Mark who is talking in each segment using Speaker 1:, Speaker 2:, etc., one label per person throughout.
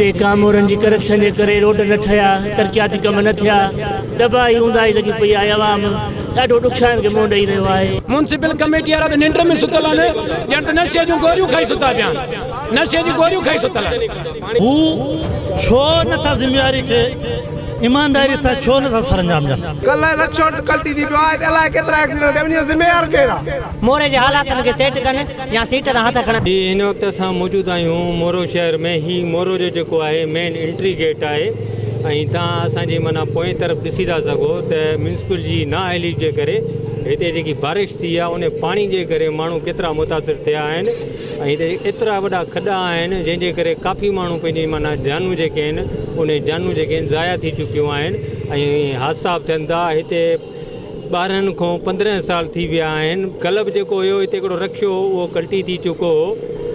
Speaker 1: हिते कामोरनि जी करप्शन जे करे रोड न ठहिया, तरक़ियाती कम न थिया, तबाही हूंदाई लॻी पई आहे। अवाम ॾाढो नुक़सान खे मुंहुं ॾेई रहियो आहे।
Speaker 2: म्यूनसिपल कमेटी वारा त निंड में सुतल आहिनि, ॼण त नशे जूं गोरियूं खाई सुता पिया आहिनि, नशे जी गोरियूं खाई सुतल आहिनि।
Speaker 3: हू छो नथा ज़िम्मेवारी खे ईमानदारी सां छो नथा सरंजाम ॾियनि?
Speaker 4: कल्ह इलेक्शन कल्टी थी पियो आहे, अलाए केतिरा एक्सीडेंट थिया, उनजो ज़िम्मेवार केरु आहे?
Speaker 5: मोरे जे हालातनि खे सेट कनि या सीट तां हथ खणनि।
Speaker 6: हिन वक़्तु असां मौजूदु आहियूं मोरो शहर में। ही मोरो जो जेको आहे मेन एंट्री गेट आहे ऐं तव्हां असांजी माना पोएं तरफ़ ॾिसी था सघो त म्यूनसिपल जी नाअहली जे करे हिते जेकी बारिश थी आहे उन पाणी जे करे माण्हू केतिरा मुतासिर थिया आहिनि ऐं हिते एतिरा वॾा खॾा आहिनि जंहिंजे करे काफ़ी माण्हू पंहिंजी माना जानूं जेके आहिनि उन जानूं जेके आहिनि ज़ाया थी चुकियूं आहिनि ऐं हादसा बि थियनि था। हिते 12 खां 15 साल थी विया आहिनि। क्लब जेको हुयो हिते हिकिड़ो रखियो उहो कल्टी थी चुको हो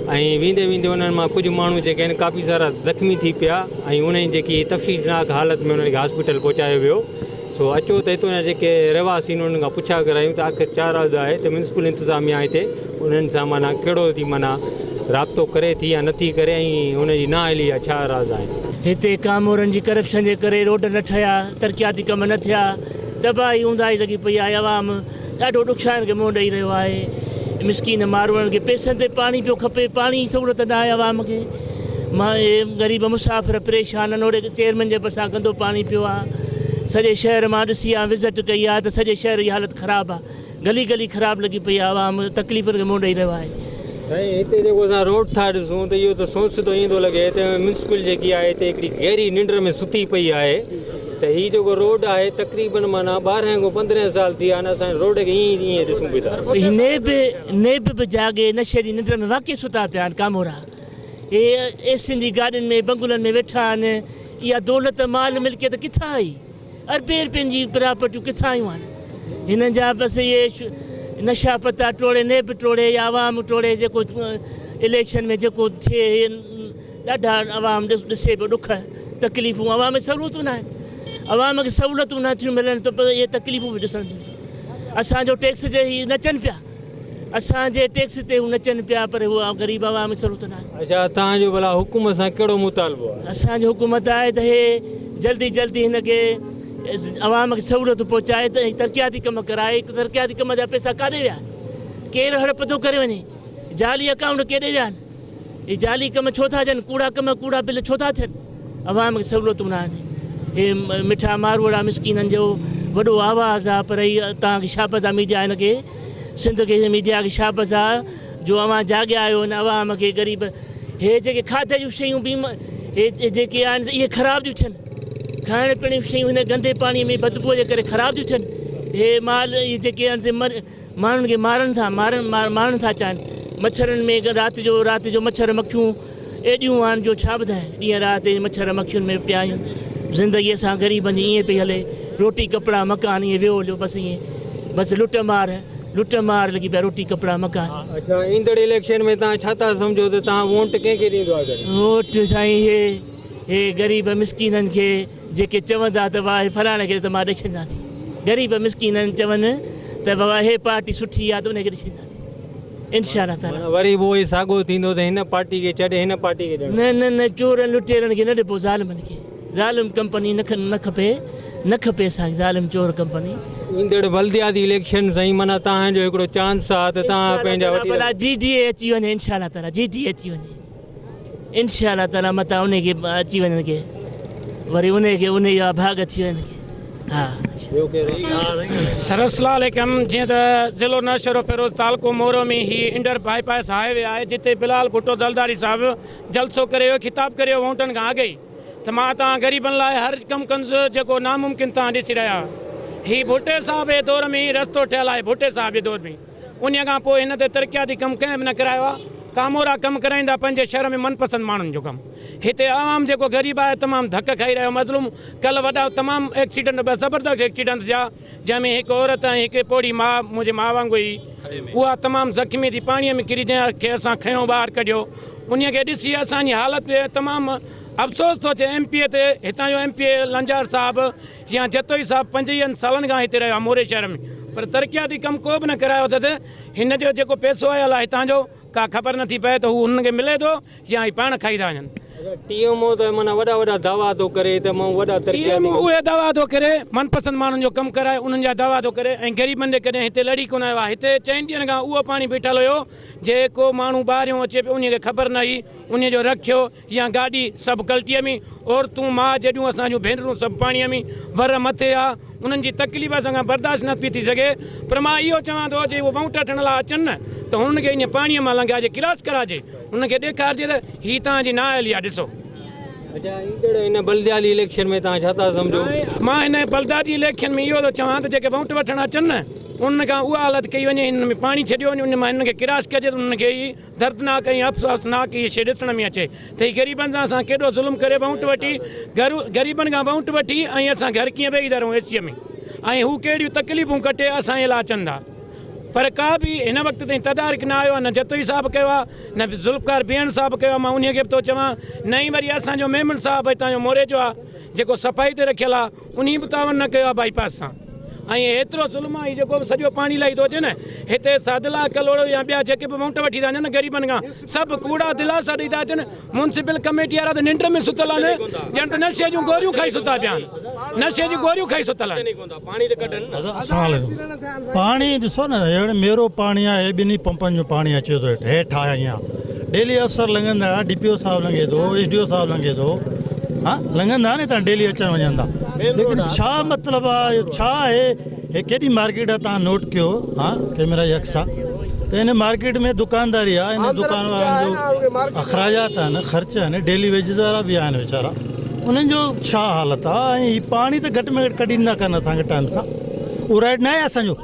Speaker 6: ऐं वेंदे वेंदे उन्हनि मां कुझु माण्हू जेके आहिनि काफ़ी सारा ज़ख़्मी थी पिया ऐं उन्हनि जेकी तफ़सीलनाक हालत में उन्हनि खे हॉस्पिटल पहुचायो वियो। सो अचो त हितां जा जेके रहवासी आहिनि उन्हनि खां पुछा करायूं त आख़िर छा राज़ आहे त म्यूनसिपल इंतिज़ामिया हिते उन्हनि सां माना कहिड़ो थी माना राब्तो करे थी या नथी करे ऐं हुनजी नाअहली आहे, छा राज़ आहे?
Speaker 1: हिते कामोरनि जी करप्शन जे करे रोड न ठहिया, तरक़ियाती कम न थिया, तबाही हूंदाई लॻी पई आहे। अवाम ॾाढो नुक़सान खे मुंहुं ॾेई रहियो आहे। मिसकीन माण्हुनि खे पैसनि ते पाणी पियो खपे, पाणी जी सहूलियत न आहे अवाम खे। मां ग़रीब मुसाफ़िर परेशान आहिनि, ओड़े चेयरमैन जे भरिसां गंदो पाणी पियो आहे। सॼे शहर मां ॾिसी आहे, विज़िट कई आहे त सॼे शहर जी हालत ख़राबु आहे, गली गली ख़राबु लॻी पई आहे। अवाम तकलीफ़ुनि खे मुंहुं ॾेई रहियो आहे।
Speaker 6: साईं हिते जेको असां रोड था ॾिसूं त इहो त सोचंदो ईंदो लॻे त म्यूनसिपल जेकी आहे हिते हिकिड़ी गहरी निंड में सुती पई आहे त हीउ जेको रोड आहे तक़रीबन माना 12 खां 15 साल थी विया आहिनि असां रोड खे ईअं ॾिसूं पिया था।
Speaker 1: नेब बि जागे नशे जी निंड में वाक़ई सुता पिया आहिनि कामोरा। हे एसियुनि जी गाॾियुनि में बंगुलनि में वेठा आहिनि। इहा दौलत माल मिल्कियत किथां आई? अरबे रुपयनि जी प्रॉपर्टियूं किथां आयूं आहिनि? हिननि जा बसि इहे नशा पता टोड़े, नेब टोड़े या अवाम टोड़े, जेको इलेक्शन में जेको थिए ॾाढा अवाम ॾिसे पियो ॾुख तकलीफ़ूं। अवाम में सहूलियतूं न आहिनि, अवाम खे सहूलियतूं नथियूं मिलनि त इहे तकलीफ़ूं बि ॾिसण थियूं। असांजो टैक्स जे ही नचनि पिया, असांजे टैक्स ते हू नचनि पिया, पर उहा ग़रीब अवाम में सहूलियत न आहे।
Speaker 6: अच्छा, तव्हांजो भला हुकूमत सां कहिड़ो मुतालबो आहे?
Speaker 1: असांजी हुकूमत आहे त हे जल्दी जल्दी हिनखे अवाम खे सहूलियत पहुचाए त तरक़ियाती कम कराए। तरक़ियाती कम जा पैसा काॾे विया? केरु हड़प थो करे वञे? जाली अकाउंट केॾे विया आहिनि? हे जाली कम छो था थियनि? कूड़ा कम, कूड़ा बिल छो था थियनि? अवाम खे सहूलियतूं न आहिनि। हे मिठा मारवड़ा मिसकीननि जो वॾो आवाज़ आहे, पर इहा तव्हांखे शाबज़ आहे मीडिया हिनखे, सिंध खे मीडिया खे शाबज़ आहे जो अवां जाॻिया आहियो हिन अवाम खे। ग़रीब हे जेके खाधे जूं शयूं बि हे जेके आहिनि इहे ख़राबु थियूं थियनि। खाइण पीअण जूं शयूं हिन गंदे पाणीअ में बदबूअ जे करे ख़राबु थियूं थियनि। हे माल इहे जेके आहिनि माण्हुनि खे मारनि था चाहिनि। मच्छरनि में राति जो मच्छर मक्खियूं एॾियूं आहिनि जो छा ॿुधाए। ॾींहं राति मच्छर मक्खियुनि में पिया आहियूं। ज़िंदगीअ सां ग़रीबनि जी ईअं पई हले, रोटी कपिड़ा मकान ईअं वियो हलियो बसि ईअं, बसि लुट मार लॻी पिया, रोटी कपिड़ा मकान।
Speaker 6: अच्छा, ईंदड़ इलेक्शन में तव्हां छा था सम्झो त तव्हां वोट कंहिंखे ॾींदो आहे?
Speaker 1: वोट साईं हे ग़रीब मिसकीननि खे जेके चवंदा त वाह फलाणे खे त मां ॾेई छॾींदासीं। ग़रीब मिसकीननि चवनि त बाबा हे पार्टी सुठी आहे त उनखे ॾेई छॾींदासीं इंशाअल्लाह ताला।
Speaker 6: वरी उहो ई साॻियो थींदो त हिन पार्टी खे छॾे हिन पार्टी खे?
Speaker 1: न चोरनि लुटेरनि खे न ॾिबो, ज़ालिमनि खे। ज़ालिम कंपनी न खपे असांखे, ज़ालिम चोर कंपनी।
Speaker 6: ईंदड़ बल्दियाती इलेक्शन साईं माना तव्हांजो हिकिड़ो चांस आहे त तव्हां पंहिंजा
Speaker 1: भला GDA अची वञे इंशाअल्लाह ताला, GDA अची वञे इंशाअल्लाह ताला, मता उनखे अची वञनि के वरी उनखे उन जा भाग अची वञनि के। हा
Speaker 2: सरसलालेकम। जीअं त ज़िलो नौशहरो फिरोज़ तालको मोरो में ही इंडर बाईपास हाईवे आहे जिते बिलाल भुट्टो दलदारी साहिबु जलसो करे ख़िताब करियो वोटनि खां अॻु ई त मां तव्हां ग़रीबनि लाइ हर कमु कंदुसि जेको नामुमकिन तव्हां ॾिसी रहिया। ही भुट्टे साहिब जे दौर में रस्तो ठहियलु आहे, भुट्टे साहिब जे दौर में। उन खां पोइ हिन ते तरक़ियाती कमु कंहिं बि न करायो आहे। कामोरा कमु कराईंदा पंहिंजे शहर में मनपसंद माण्हुनि जो कमु। हिते आवाम जेको ग़रीब आहे तमामु धक खाई रहियो मज़लूम। कल्ह वॾा तमामु एक्सीडेंट, ज़बरदस्त एक्सीडेंट थिया जंहिंमें हिकु औरत ऐं हिकु पोड़ी माउ, मुंहिंजे माउ वांगुरु ई, उहा तमामु ज़ख़्मी थी पाणीअ में किरी, जंहिंखे असां खयो ॿाहिरि कढियो। उन खे ॾिसी असांजी हालति तमामु अफ़सोस थो थिए। MP ते हितां जो MP लंजार साहिबु या जतोई साहिबु 25 सालनि खां हिते रहियो आहे मोरे शहर में, पर तरक़ियाती कमु को बि न करायो अथसि। हिन जो जेको पैसो आयल आहे हितां जो का ख़बर नथी पए त हू हुनखे मिले थो या पाण खाई था वञनि।
Speaker 6: टीएमओ त माना वॾा वॾा दावा थो करे त मां वॾा
Speaker 2: टीएमओ उहे दावा थो करे मनपसंद माण्हुनि जो कमु कराए उन्हनि जा दावा थो करे ऐं ग़रीबनि खे कॾहिं हिते लड़ी कोन आयो आहे हिते 4 ॾींहंनि खां उहो पाणी बीठल हुयो जेको माण्हू ॿाहिरियों अचे पियो उन खे ख़बर न हुई उन जो रखियो या गाॾी सभु गलतीअ में औरतूं माउ जॾहिं असांजूं भेनरूं सभु पाणीअ में वर मथे आहे उन्हनि जी तकलीफ़ सां बर्दाश्त न पई थी सघे पर मां इहो चवां थो जे उहो वहुट ठहण लाइ अचनि न त हुननि खे इन पाणीअ मां लंघाइजे क्लास कराइजे उनखे ॾेखारिजे त हीअ तव्हांजी नाअहली आहे ॾिसो।
Speaker 6: अच्छा ईंदड़ इन बलदियाली इलेक्शन में तव्हां छा था सम्झो?
Speaker 2: मां हिन बलदारी इलेक्शन में इहो थो चवां त जेके वोट वठणु अचनि न उन खां उहा हालत कई वञे हिन में पाणी छॾियो वञे उन मां हिन खे किरास कजे त उनखे ई दर्दनाक ऐं अफ़सोसनाक इहा शइ ॾिसण में अचे त हीअ ग़रीबनि सां असां केॾो ज़ुल्म करे वोट वठी ग़रीबनि खां वोट वठी ऐं असां घर कीअं वेही था रहूं एसीअ में ऐं हू कहिड़ियूं तकलीफ़ूं कटे असांजे लाइ अचनि था पर का बि हिन वक़्त ताईं तदारक न आयो आहे न जतोई साहब कयो आहे न ज़ुल्फ़कार भेण साहब कयो आहे। मां उन खे बि थो चवां न ई वरी असांजो मेमन साहब हितां जो मोरे जो आहे जेको सफ़ाई ते रखियलु आहे उन बि तावन न कयो आहे बाईपास सां ऐं एतिरो ज़ुल्म आहे जेको बि सॼो पाणी लही थो अचे न हिते सादला कलोड़ो या ॿिया जेके बि वोट वठी था वञनि ग़रीबनि खां सभु कूड़ा दिलासा ॾेई था अचनि म्युनिसिपल कमेटी वारा त निंड में सुतल आहिनि ॼण त नशे जूं गोरियूं खाई सुता पिया आहिनि नशे जी गोरियूं खाई सुतल आहिनि
Speaker 3: पाणी ॾिसो न हेड़े मेरो पाणी आहे ॿिन्ही पंपनि जो पाणी अचे थो हेठि आहे हीअं डेली अफ़सर लंघंदा DPO साहिबु लंघे थो SDO साहिबु लंघे थो हाँ लंघंदा न तव्हां डेली अचणु वञनि था लेकिन छा मतिलबु आहे छा आहे हे केॾी मार्केट आहे तव्हां नोट कयो हाँ कैमरा जी अक्स आहे त हिन मार्केट में दुकानदारी आहे हिन दुकान वारनि जो अख़राजात आहिनि ख़र्च आहिनि डेली वेजिस वारा बि आहिनि वीचारा उन्हनि जो छा हालत आहे ऐं हीअ पाणी त घटि में घटि कढी न कनि असांखे टाइम सां उहो राइट न आहे असांजो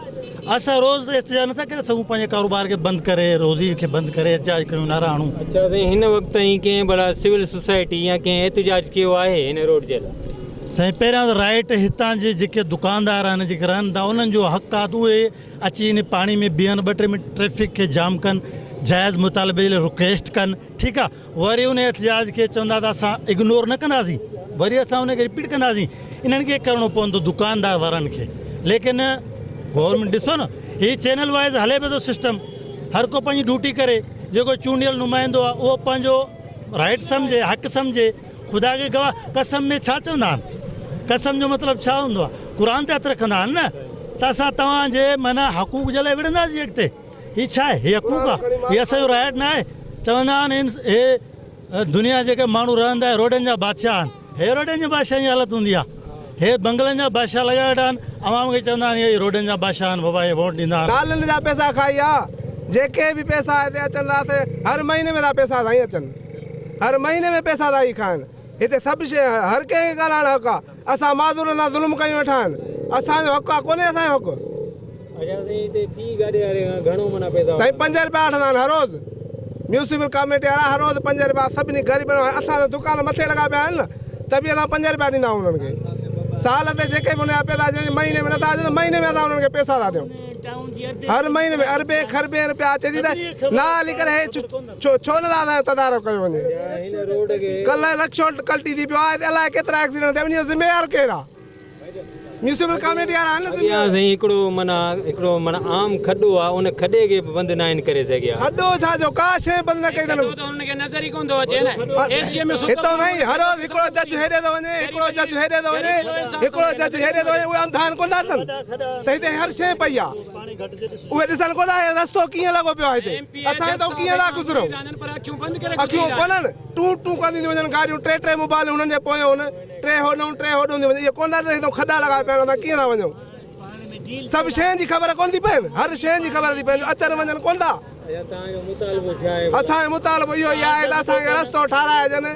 Speaker 3: असां रोज़ एहतिजाज नथा करे सघूं पंहिंजे कारोबार खे बंदि करे रोज़ी खे बंदि करे एहतिजाज कयूं नारा हणूं।
Speaker 6: अच्छा साईं हिन वक़्तु ताईं कंहिं भला सिविल सोसाइटी या कंहिं एहतिजाज कयो आहे हिन रोड जे लाइ?
Speaker 3: साईं पहिरियां त राइट हितां जे जेके दुकानदार आहिनि जेके रहनि था उन्हनि जो हक़ आहे त उहे अची इन पाणी में बीहनि 2-3 मिंट ट्रैफिक खे जाम कनि जाइज़ मुतालबे जे लाइ रिक्वेस्ट कनि ठीकु आहे वरी उन एहतिजाज खे चवंदा त असां इग्नोर न कंदासीं वरी असां उनखे रिपीट कंदासीं इन्हनि खे करिणो पवंदो दुकानदार वारनि खे लेकिन गवर्नमेंट ॾिसो न हीअ चैनल वाइज़ हले पियो थो सिस्टम हर को पंहिंजी ड्यूटी करे जेको चूंडियल नुमाइंदो आहे उहो पंहिंजो राइट सम्झे हक़ सम्झे ख़ुदा खे गवाह कसम में छा चवंदा आहिनि कसम जो मतिलबु छा हूंदो आहे क़ुर ते हथु रखंदा आहिनि न त असां तव्हांजे माना हक़ूक़ जे लाइ विढ़ंदासीं अॻिते हीअ छा आहे हीअ हक़ूक़ आहे हीअ असांजो राइट न आहे चवंदा आहिनि हे दुनिया जेके माण्हू रहंदा आहिनि रोडनि जा बादशाह आहिनि हे रोडनि जी बादशाह जी हालत हूंदी आहे हे बंगलनि जा बादशाह लॻाए वेठा आहिनि अवाम खे चवंदा आहिनि हे रोडनि जा बादशाह आहिनि बाबा हे वोट ॾींदा
Speaker 4: नालनि जा पैसा खाई आहे जेके बि पैसा हिते अचनि था हर महीने में था पैसा साईं अचनि हर महीने में पैसा था ई खाइनि हिते सभु शइ हर कंहिंखे ॻाल्हाइणु हक़ु आहे असां माज़ूरनि सां ज़ुल्म कयूं वेठा आहिनि असांजो हक़ु आहे कोन्हे असांजो हक़ु साईं 5 रुपया वठंदा आहिनि हर रोज़ म्यूनिसिपल कमेटी वारा हर रोज़ 5 रुपया सभिनी ग़रीबनि असां दुकान मथे लॻा पिया आहिनि न त बि असां 5 रुपया ॾींदा आहियूं उन्हनि खे साल ते जेके बि उनजा पैसा अचनि महीने में नथा अचनि त महीने में असां उन्हनि खे पैसा था ॾियूं हर महीने में अरबे खरबे रुपया अचे थी त ना हली करे छो नथा तदारक कयो वञे कल्ह लक्षो कल्टी थी पियो आहे अलाए केतिरा एक्सीडेंट थिया वञे ज़िम्मेवार केरु आहे म्यूनिसिपल कमेटी वारा आहिनि
Speaker 6: हिकिड़ो माना आम खॾो आहे उन खॾे खे बंदि न आहिनि करे सघिया
Speaker 4: खॾो छा जो का शइ बंदि न कई अथनि हितां नहीं हर रोज़ हिकिड़ो जज हेॾे थो वञे हिकिड़ो जज हेॾे थो वञे हिकिड़ो जज हेॾे थो वञे उहे अंधान कोन था अथनि त हिते हर शइ पई आहे उहे ॾिसनि कोन था रस्तो कीअं लॻो पियो आहे हिते असां हितां कीअं था गुज़रूं अखियूं कोन्हनि टूं टूं कंदियूं थी वञनि गाॾियूं 3 मोबाइल हुननि जे पोयां हुन 3 होॾूं थी वञे इहे कोन था हितां खॾा लॻाए पिया असां कीअं था वञूं सभु शयुनि जी ख़बर कोन थी पए हर शयुनि जी ख़बर थी पए अचनि वञनि कोन था असांजो मुतालबो इहो ई आहे त असांखे रस्तो ठाराए ॾियनि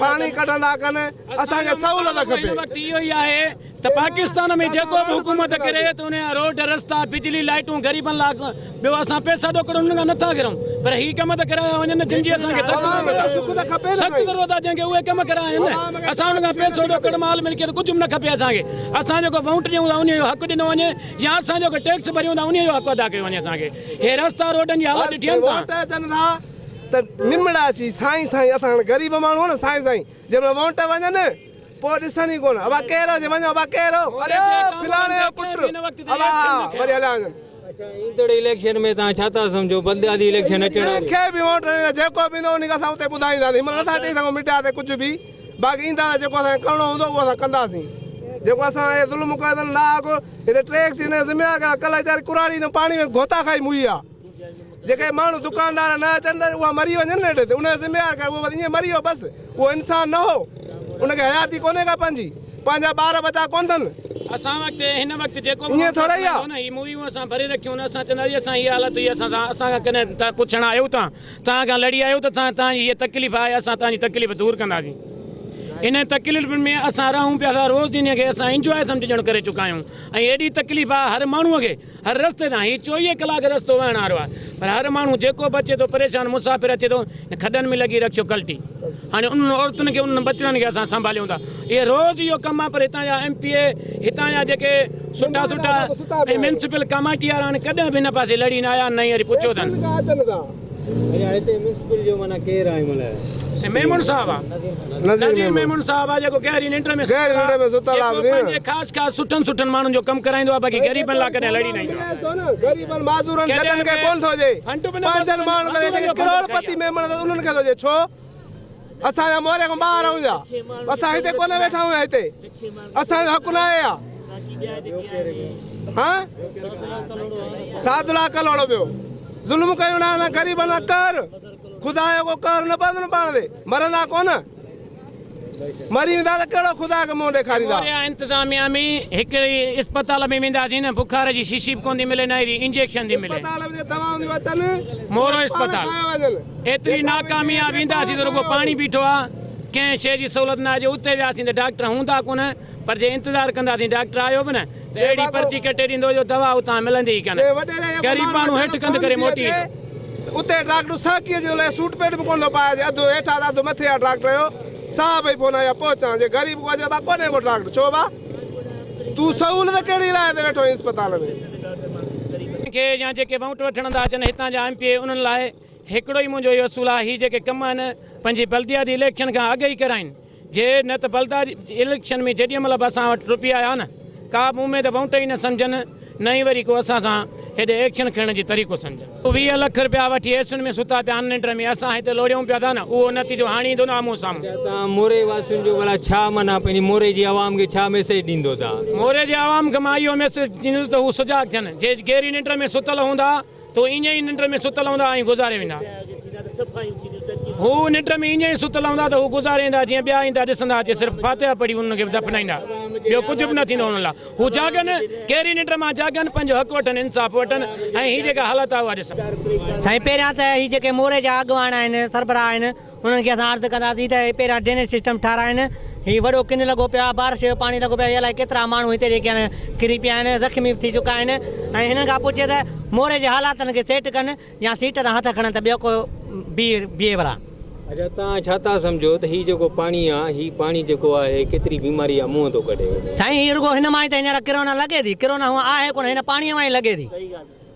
Speaker 4: पाणी कढंदा कनि असांखे सहूलियत खपे
Speaker 2: इहो ई आहे त पाकिस्तान में जेको बि हुकूमत करे त उन जा रोड रस्ता बिजली लाइटूं ग़रीबनि लाइ ॿियो असां पैसा ॾोकड़ उन्हनि खां नथा करूं पर हीअ कम त कराया वञनि जिन जी असांखे सख़्तु ज़रूरत आहे जंहिंखे उहे कम कराइनि असां उन खां पैसो ॾोकड़ माल मिल्कियत कुझु बि न खपे असांखे असां जेको वोट ॾियूं था उन जो हक़ु ॾिनो वञे या असां जेको टैक्स भरियूं था उन जो हक़ु अदा कयो वञे असांखे हे रस्ता रोडनि जी हालत
Speaker 4: अचनि था त निमड़ा अची साईं साईं असां ग़रीब माण्हू न साईं साईं जंहिंमहिल वोट वञनि पोइ ॾिसनि ई कोन अबा केरु हुजे वञो अबा केरु अरे फिलाणे जो पुटु अबा वरी हलिया वञनि
Speaker 6: ईंदड़ इलेक्शन में तव्हां छा था सम्झो बलदियाती इलेक्शन अचण
Speaker 4: खे बि वोट ॾींदा जेको बि ईंदो उनखे असां उते ॿुधाईंदासीं मतिलबु नथा चई सघूं मीडिया ते कुझु बि बाक़ी ईंदा जेको असांखे करिणो हूंदो उहो असां कंदासीं जेको असां हे ज़ुल्म कयो अथनि लाॻु हिते टे एक्सीडेंट ज़िम्मेवार कल्ह वीचारी कुराड़ी न पाणी में गोता खाई मुई आहे जेके माण्हू दुकानदार न अचनि त उहा मरी वञनि न हेठि ते उनजो ज़िम्मेवार कयो उहो ईअं मरी वियो बसि उहो इंसान न हो उनखे हयाती कोन्हे का पंहिंजा ॿार बचा कोन अथनि
Speaker 2: असां वक्त हिन वक्त जेको
Speaker 4: ईअं थोरा ई आहे
Speaker 2: न ही मूवियूं असां भरे रखियूं न असां चवंदा असां हीअ हालत हुई असांखां कॾहिं तव्हां पुछण आहियो तव्हां खां लड़ी आहियो त तव्हांजी हीअ तकलीफ़ आहे असां तव्हांजी तकलीफ़ दूर कंदासीं इन तकलीफ़ुनि में असां रहूं पिया था रोज़ ॾींहं खे असां इंजॉय सम्झण करे चुका आहियूं ऐं एॾी तकलीफ़ आहे हर माण्हूअ खे हर रस्ते तां हीअ 24 कलाक रस्तो वहण वारो आहे पर हर माण्हू जेको बि अचे थो परेशान मुसाफ़िर अचे थो खॾनि में लॻी रखियो कल्टी हाणे उन औरतुनि खे उन बचड़नि खे असां संभालियूं था इहे रोज़ इहो कमु आहे पर हितां जा MP हितां जा जेके सुठा ऐं म्यूनिसिपल कमेटी वारा हाणे कॾहिं बि हिन पासे लड़ी न आया न वरी पुछियो अथनि
Speaker 6: हिते म्यूनिसिपल जो माना केरु आहे हिनमहिल
Speaker 2: मेमून साहब आहे नज़ीर मेमून साहब आहे जेको गहरी निंड में
Speaker 4: सुतल आहे
Speaker 2: ख़ासि सुठनि माण्हुनि जो कमु कराईंदो आहे बाक़ी ग़रीबनि लाइ कॾहिं लड़ी न ईंदो
Speaker 4: गरीबनि माज़ूरनि जॾहिं खे कोन थो ॾे पंजनि माण्हुनि खे जेके करोड़पति मेंबर उन्हनि खे थो ॾे छो असांजा मोरे खां ॿाहिरि आहियूं जा असां हिते कोन वेठा आहियूं हिते असांजो हक़ न आहे हा 7 लाख करोड़ ॿियो ज़ुल्म कयूं न ग़रीबनि सां कर ख़ुदा जो को कर न पवंदो न पाण ते मरंदा कोन मरी वेंदा त कहिड़ो ख़ुदा खे मुंहुं ॾेखारींदा
Speaker 2: इंतिज़ामिया में हिकिड़ी अस्पताल में वेंदासीं न बुखार जी शीशी बि कोन थी मिले न अहिड़ी इंजेक्शन थी मिले
Speaker 4: अस्पताल में दवाऊं थियूं अचनि
Speaker 2: मोरो अस्पताल एतिरी नाकामी आहे वेंदासीं त रुॻो पाणी बीठो आहे कंहिं शइ जी सहूलियत न आहे उते वियासीं त डॉक्टर हूंदा कोन पर जे इंतज़ारु कंदासीं डॉक्टर आयो बि न त अहिड़ी पर्ची कटे ॾींदो जो दवा उतां मिलंदी ई कान ग़रीब माण्हू हेठि कंध करे मोटी
Speaker 4: उते डॉक्टर साकीअ जे लाइ सूट पेट बि कोन थो पाए अधु हेठां अधु मथे आहे डॉक्टर जो साहब ई फोन आया पहुचां जे ग़रीब को अचे कोन्हे को डॉक्टर छो बा तूं सहूलियत कहिड़ी लाइ ते वेठो अस्पताल में
Speaker 2: खे या जेके वोट वठण था अचनि हितां जा MP उन्हनि लाइ हिकिड़ो ई मुंहिंजो इहो असुलु आहे हीअ जेके कम आहिनि पंहिंजी बल्दियाती इलेक्शन खां अॻु ई कराइनि जे न त बल्दियाती इलेक्शन में जेॾी महिल बि असां वटि रुपया आया न का बि उमेद वोट ई न सम्झनि न ई वरी को असां सां हेॾे एक्शन खणण जी तरीक़ो सम्झनि 20 लाख रुपया वठी एसियुनि में सुता पिया निंड में असां हिते लोड़ियूं पिया था न उहो नतीजो हाणे ईंदो न आम्हूं साम्हूं
Speaker 6: तव्हां मोरे वासियुनि जो भला छा माना पंहिंजी मोरे जी आवाम खे छा मैसेज ॾींदो तव्हां
Speaker 2: मोरे जे आवाम खे मां इहो मैसेज ॾींदुसि त हू सुजाग थियनि जे गहरी निंड में सुतल हूंदा तो ईअं ई निंड में सुतल हूंदा ऐं गुज़ारे वेंदा हू निंड में ईअं ई सुतल हूंदा त हू गुज़ारे वेंदा जीअं ॿिया ईंदा ॾिसंदा अचे सिर्फ़ु फातिहा पढ़ी हुनखे दफ़नाईंदा ॿियो कुझु बि न थींदो हुन लाइ हू जागनि कहिड़ी निंड मां जागनि पंहिंजो हक़ वठनि इंसाफ़ वठनि ऐं हीअ जेका हालत आहे उहा ॾिसनि
Speaker 5: साईं पहिरियां त हीअ जेके मोरे जा अॻुवान आहिनि सरबराह आहिनि उन्हनि खे असां अर्ज़ु कंदासीं त पहिरियां ड्रेनेज सिस्टम ठाराइनि हीअ वॾो किन लॻो पियो आहे बारिश जो पाणी लॻो पियो आहे अलाए केतिरा माण्हू हिते जेके आहिनि किरी पिया आहिनि ज़ख़्मी थी चुका आहिनि ऐं हिननि खां पुछे त मोरे जे हालातनि खे सेट कनि या सीट तां हथ खणनि त ॿियो को बीहे भला
Speaker 6: अच्छा तव्हां छा था सम्झो त हीउ जेको पाणी आहे हीउ पाणी जेको आहे केतिरी बीमारी आहे मुंहं थो कढे
Speaker 5: साईं हीअ रुॻो हिन मां ई त हींअर किरोना लॻे थी किरोना हूअं आहे कोन हिन पाणीअ मां ई लॻे थी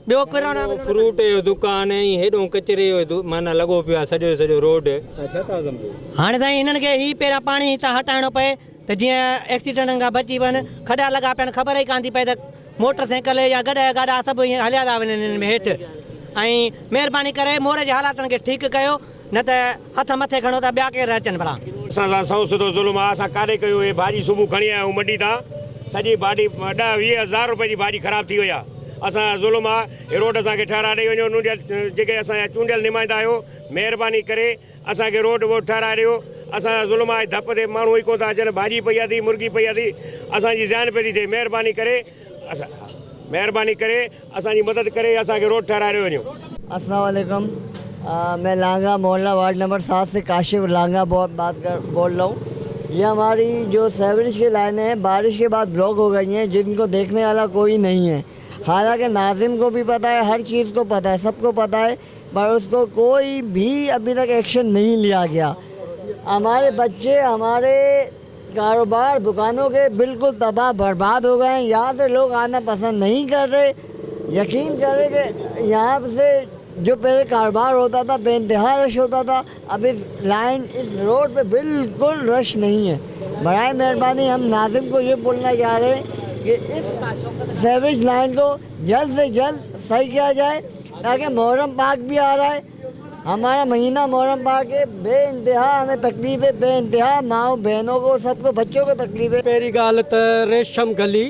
Speaker 5: ॿियो किरोना
Speaker 6: फ्रूट जो दुकान ऐं हेॾो कचिरे जो माना लॻो पियो आहे सॼो रोड छा था सम्झो
Speaker 5: हाणे साईं हिननि खे हीअ पहिरियां पाणी हितां हटाइणो पए त जीअं एक्सीडेंटनि खां बची वञनि खॾा लॻा पिया आहिनि ख़बर ई कान थी पए त मोटर साइकिल या गाॾा सभु ईअं हलिया था वञनि हिन में हेठि ऐं महिरबानी करे मोरे जे हालातनि खे ठीकु कयो न त हथ मथे खणो त ॿिया केरु अचनि भला
Speaker 7: असां सां सौ सिधो ज़ुल्म आहे असां काॾे कयो इहे भाॼी सुबुह खणी आया आहियूं मंडी तां सॼी भाॼी 10-20 हज़ार रुपए जी भाॼी ख़राबु थी वई आहे असां ज़ुल्म आहे हे रोड असांखे ठाराए ॾेई वञो जेके असांजा चूंडियल नुमाइंदा आहियो महिरबानी करे असांखे रोड वोड ठाराए ॾियो असांजा ज़ुल्म आहे धप ते माण्हू ई कोन था अचनि भाॼी पई आहे थी मुर्गी पई आहे थी असांजी ज़ान पई थी थिए महिरबानी करे असांजी मदद करे असांखे रोड ठाराए ॾियो वञो।
Speaker 8: अस्सलाम वालेकुम मैं लांगा मोहल्ला वार्ड नंबर 7 से काशिफ लांगा बोल रहा हूँ। ये हमारी जो सेवरेज की लाइनें हैं बारिश के बाद ब्लॉक हो गई हैं जिनको देखने वाला कोई नहीं है। हालांकि नाज़िम को भी पता है हर चीज़ को पता है सबको पता है पर उसको कोई भी अभी तक एक्शन नहीं लिया गया। हमारे बच्चे हमारे कारोबार दुकानों के बिल्कुल तबाह बर्बाद हो गए हैं। यहाँ से लोग आना पसंद नहीं कर रहे। यकीन करें कि यहाँ से जो पहले कारोबार होता था बेइंतहा रश होता था अब इस रोड पे बिल्कुल रश नहीं है। बराए मेहरबानी हम नाज़िम को ये बोलना चाह रहे हैं कि इस सेवरेज लाइन को जल्द से जल्द सही किया जाए, ताकि मुहर्रम पाक भी आ रहा है, हमारा महीना मुहर्रम पाक है, बेइंतहा हमें तकलीफ़ है, बेइंतहा माओ बहनों को सबको बच्चों को तकलीफ़ है।
Speaker 9: पहिरीं ॻाल्हि त रेशम गली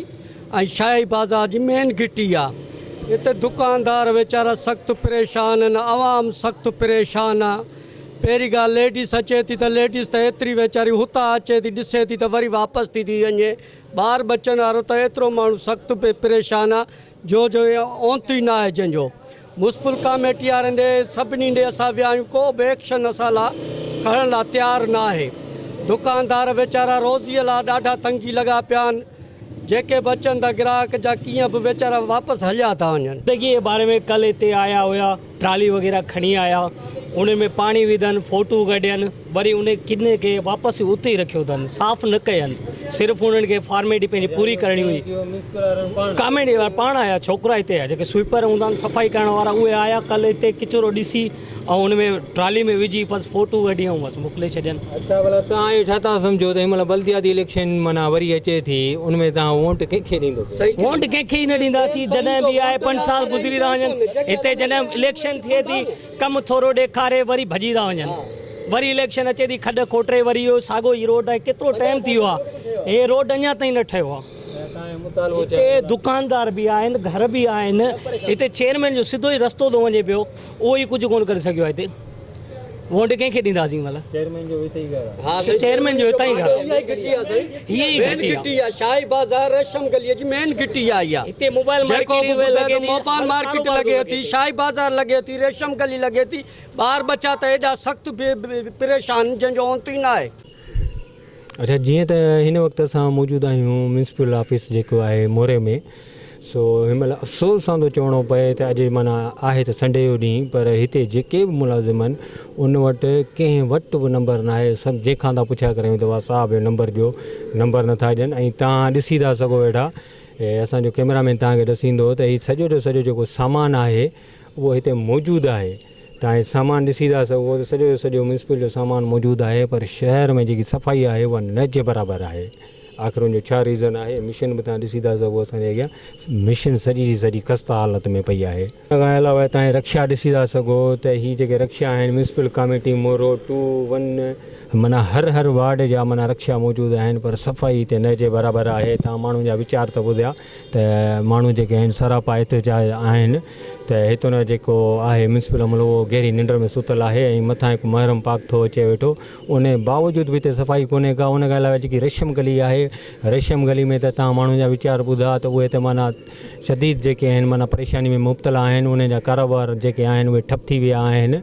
Speaker 9: ऐं शाही बाज़ार जी मेन गिटी आहे। हिते दुकानदार वीचारा सख़्तु परेशान आहिनि, आवाम सख़्तु परेशान आहे। पहिरीं ॻाल्हि लेडीस अचे थी त लेडीस त एतिरी वीचारी हुतां अचे थी, ॾिसे थी त वरी वापसि थी वञे। ॿार बचनि वारो त एतिरो माण्हू सख़्तु परेशान आहे जो ओंती न आहे जंहिंजो। मुनिसिपल कमेटी वारनि ॾे सभिनी ॾे असां विया आहियूं, को बि एक्शन असां लाइ खणण लाइ तयारु न आहे। दुकानदार वीचारा रोज़ीअ लाइ ॾाढा तंगी लॻा पिया आहिनि, जेके बचनि था ग्राहक जा कीअं बि वीचारा वापसि हलिया था वञनि।
Speaker 10: जिंदगी जे बारे में कल हिते आया हुआ, ट्राली वग़ैरह खणी आया, उनमें पाणी विधनि, फ़ोटू कढियनि, वरी उन किने खे वापसि उते ई रखियो अथनि, साफ़ न कयनि। सिर्फ़ु उन्हनि खे फॉर्मेलिटी पंहिंजी पूरी करणी हुई। कमेटी वारा पाण आया, छोकिरा हिते आया, जेके स्वीपर हूंदा आहिनि, सफ़ाई करण वारा, उहे आया कल हिते किचिरो ॾिसी ऐं उन में ट्राली में विझी बसि फ़ोटू कढी ऐं बसि मोकिले छॾियनि।
Speaker 6: अच्छा भला तव्हां इहो छा था सम्झो त हिनमहिल बल्दियाती इलेक्शन माना वरी अचे थी, उनमें तव्हां वोट कंहिंखे ॾींदो?
Speaker 10: वोट कंहिंखे ई न ॾींदासीं। जॾहिं बि आहे 5 साल गुज़री था वञनि, हिते जॾहिं इलेक्शन थिए थी कमु थोरो ॾेखारे वरी भॼी था वञनि, वरी इलेक्शन अचे थी खॾ खोटे, वरी इहो साॻो ई रोड आहे। केतिरो टाइम थी वियो आहे, हे रोड अञा ताईं न ठहियो आहे। हिते दुकानदार बि आहिनि, घर बि आहिनि, हिते चेयरमैन जो सिधो ई रस्तो थो वञे पियो, उहो ई कुझु कोन करे सघियो आहे। हिते वोट कंहिंखे ॾींदासीं? मतलब
Speaker 6: चेयरमैन जो हिते ई घर आहे।
Speaker 9: हा,
Speaker 10: चेयरमैन जो हितां ई घर आहे।
Speaker 9: इहा ई गिटी आहे,
Speaker 10: हीअ ई
Speaker 9: मेन गिटी आहे, शाही बाज़ार रेशम गलीअ जी मेन गिटी आहे इहा।
Speaker 10: हिते मोबाइल
Speaker 9: जेको
Speaker 10: मार्केट
Speaker 9: मोबाइल मार्केट लॻे थी, शाही बाज़ार लॻे थी, रेशम गली लॻे थी। ॿार बच्चा त एॾा सख़्तु परेशान जंहिंजो ओंती न आहे।
Speaker 6: अच्छा, जीअं त हिन वक़्तु असां मौजूदु आहियूं म्यूनिसिपल ऑफिस जेको आहे मोरे में। सो हिनमहिल अफ़सोस सां थो चवणो पए त अॼु माना आहे त संडे जो ॾींहुं, पर हिते जेके बि मुलाज़िम आहिनि उन वटि कंहिं वटि बि नंबर न आहे। सभु जंहिंखां था पुछा करियूं त साहब नंबर ॾियो, नंबर नथा ॾियनि। ऐं तव्हां ॾिसी था सघो वेठा, असांजो कैमरामैन तव्हांखे ॾसींदो त हीउ सॼो जो सॼो जेको सामान आहे उहो हिते मौजूदु आहे। तव्हां सामान ॾिसी था सघो त सॼो जो सॼो म्यूनिसिपल जो सामान मौजूदु आहे, पर शहर में जेकी सफ़ाई आहे उहा न जे बराबरि आहे। आख़िर उनजो छा रीज़न आहे? मिशन बि तव्हां ॾिसी था सघो असांजे अॻियां, मिशन सॼी जी सॼी खस्ता हालत में पई आहे। इन खां अलावा तव्हां रक्षा ॾिसी था सघो त हीअ जेके रक्षा आहिनि म्यूनिसिपल कमेटी मोरो 2, 1 माना हर वार्ड जा माना रक्षा मौजूदु आहिनि, पर सफ़ाई हिते न जे बराबरि आहे। तव्हां माण्हुनि जा वीचार त ॿुधिया त माण्हू जेके आहिनि सरापा हिते जा आहिनि त हितां जो जेको आहे म्यूनिसिपल अमलो उहो गहरी निंड में सुतल आहे ऐं मथां हिकु मुहर्रम पाक थो अचे वेठो। उन बावजूदि बि हिते सफ़ाई कोन्हे का। उन खां अलावा जेकी रेशम गली आहे, रेशम गली में त तव्हां माण्हुनि जा वीचार ॿुधा त उहे त माना शदीद जेके आहिनि माना परेशानी में मुब्तला आहिनि। उन जा कारोबार जेके आहिनि उहे ठप थी विया आहिनि।